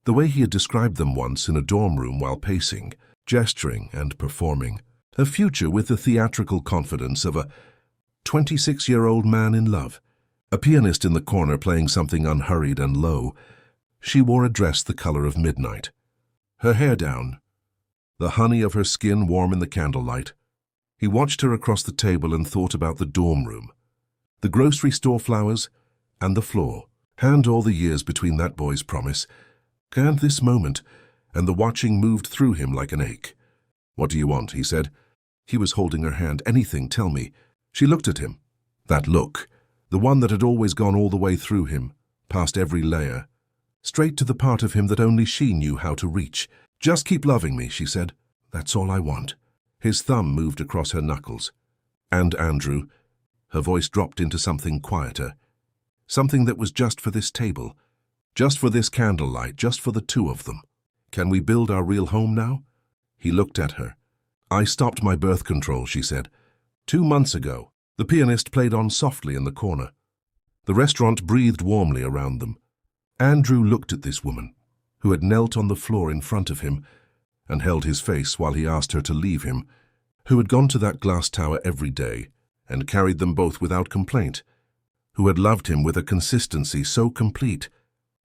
the way he had described them once in a dorm room while pacing, gesturing and performing. A future with the theatrical confidence of a 26-year-old man in love. A pianist in the corner playing something unhurried and low. She wore a dress the color of midnight. Her hair down, the honey of her skin warm in the candlelight. He watched her across the table and thought about the dorm room, the grocery store flowers, and the floor. And all the years between that boy's promise, and this moment, and the watching moved through him like an ache. What do you want? He said. He was holding her hand. Anything, tell me. She looked at him. That look, the one that had always gone all the way through him, past every layer, straight to the part of him that only she knew how to reach. Just keep loving me, she said. That's all I want. His thumb moved across her knuckles. And Andrew, her voice dropped into something quieter, something that was just for this table, just for this candlelight, just for the 2 of them. Can we build our real home now? He looked at her. I stopped my birth control, she said. 2 months ago. The pianist played on softly in the corner. The restaurant breathed warmly around them. Andrew looked at this woman, who had knelt on the floor in front of him and held his face while he asked her to leave him, who had gone to that glass tower every day and carried them both without complaint, who had loved him with a consistency so complete.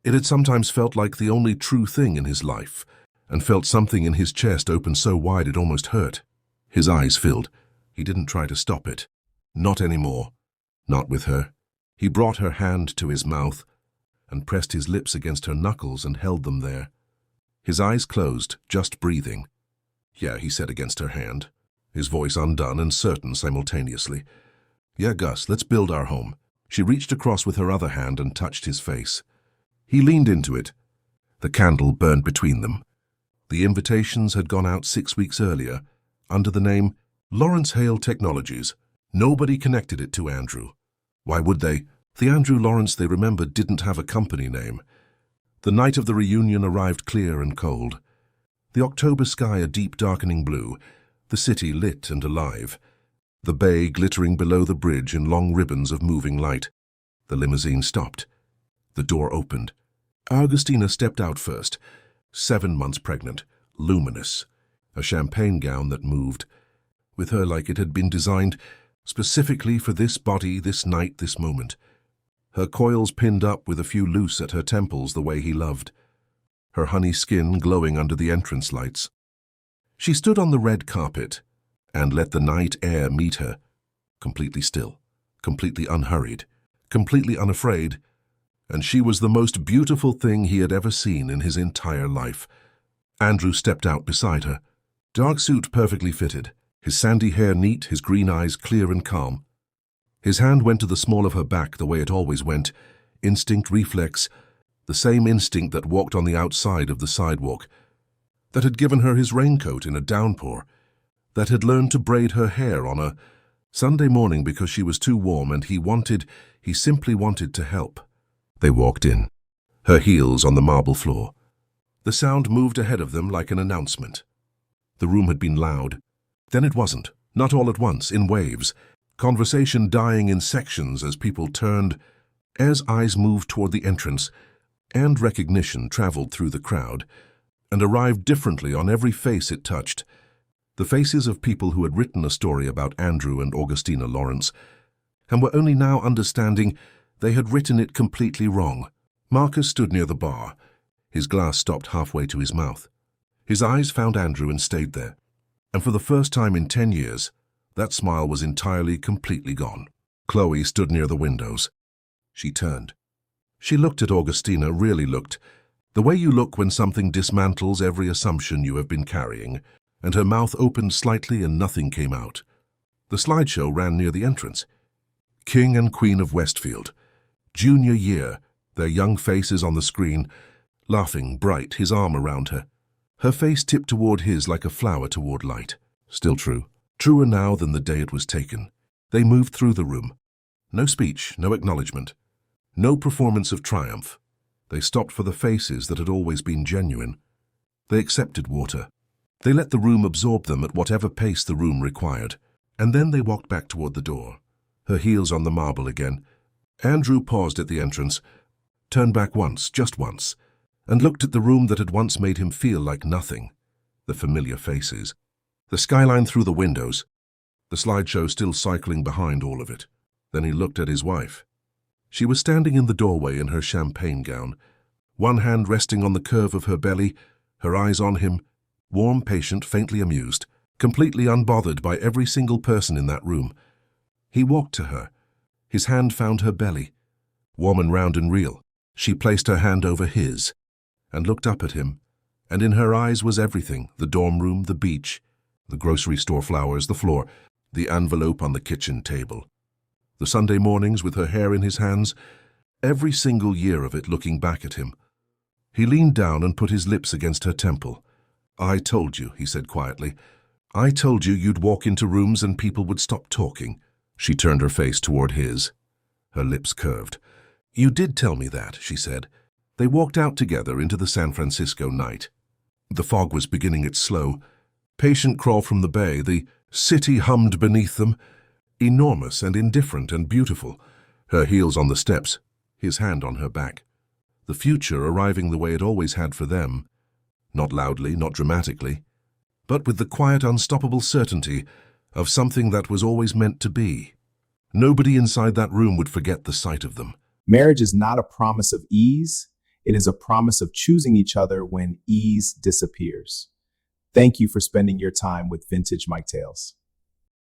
It had sometimes felt like the only true thing in his life, and felt something in his chest open so wide it almost hurt. His eyes filled. He didn't try to stop it. Not anymore. Not with her. He brought her hand to his mouth and pressed his lips against her knuckles and held them there. His eyes closed, just breathing. Yeah, he said against her hand, his voice undone and certain simultaneously. Yeah, Gus, let's build our home. She reached across with her other hand and touched his face. He leaned into it. The candle burned between them. The invitations had gone out 6 weeks earlier, under the name Lawrence Hale Technologies. Nobody connected it to Andrew. Why would they? The Andrew Lawrence they remembered didn't have a company name. The night of the reunion arrived clear and cold. The October sky a deep darkening blue, The city lit and alive, the bay glittering below the bridge in long ribbons of moving light. The limousine stopped. The door opened. Augustina stepped out first, 7 months pregnant, luminous, a champagne gown that moved, with her like it had been designed specifically for this body, this night, this moment. Her coils pinned up with a few loose at her temples the way he loved, her honey skin glowing under the entrance lights. She stood on the red carpet and let the night air meet her, completely still, completely unhurried, completely unafraid, and she was the most beautiful thing he had ever seen in his entire life. Andrew stepped out beside her, dark suit perfectly fitted, his sandy hair neat, his green eyes clear and calm. His hand went to the small of her back the way it always went, instinct, reflex, the same instinct that walked on the outside of the sidewalk, that had given her his raincoat in a downpour, that had learned to braid her hair on a Sunday morning because she was too warm and he simply wanted to help. They walked in, her heels on the marble floor. The sound moved ahead of them like an announcement. The room had been loud. Then it wasn't, not all at once, in waves, conversation dying in sections as people turned, as eyes moved toward the entrance, and recognition traveled through the crowd, and arrived differently on every face it touched. The faces of people who had written a story about Andrew and Augustina Lawrence, and were only now understanding they had written it completely wrong. Marcus stood near the bar. His glass stopped halfway to his mouth. His eyes found Andrew and stayed there. And for the first time in 10 years, that smile was entirely, completely gone. Chloe stood near the windows. She turned. She looked at Augustina, really looked, the way you look when something dismantles every assumption you have been carrying, and her mouth opened slightly and nothing came out. The slideshow ran near the entrance. King and Queen of Westfield. Junior year, their young faces on the screen, laughing, bright, his arm around her. Her face tipped toward his like a flower toward light. Still true. Truer now than the day it was taken. They moved through the room. No speech, no acknowledgement. No performance of triumph. They stopped for the faces that had always been genuine. They accepted water. They let the room absorb them at whatever pace the room required. And then they walked back toward the door, her heels on the marble again. Andrew paused at the entrance, turned back once, just once, and looked at the room that had once made him feel like nothing. The familiar faces. The skyline through the windows. The slideshow still cycling behind all of it. Then he looked at his wife. She was standing in the doorway in her champagne gown, one hand resting on the curve of her belly, her eyes on him, warm, patient, faintly amused, completely unbothered by every single person in that room. He walked to her. His hand found her belly, warm and round and real. She placed her hand over his and looked up at him, and in her eyes was everything, the dorm room, the beach, the grocery store flowers, the floor, the envelope on the kitchen table. The Sunday mornings with her hair in his hands, every single year of it looking back at him. He leaned down and put his lips against her temple. "I told you," he said quietly. "I told you you'd walk into rooms and people would stop talking." She turned her face toward his. Her lips curved. "You did tell me that," she said. They walked out together into the San Francisco night. The fog was beginning its slow, patient crawl from the bay. The city hummed beneath them, enormous and indifferent and beautiful, her heels on the steps, his hand on her back. The future arriving the way it always had for them, not loudly, not dramatically, but with the quiet, unstoppable certainty of something that was always meant to be. Nobody inside that room would forget the sight of them. Marriage is not a promise of ease. It is a promise of choosing each other when ease disappears. Thank you for spending your time with Vintage Mike Tales.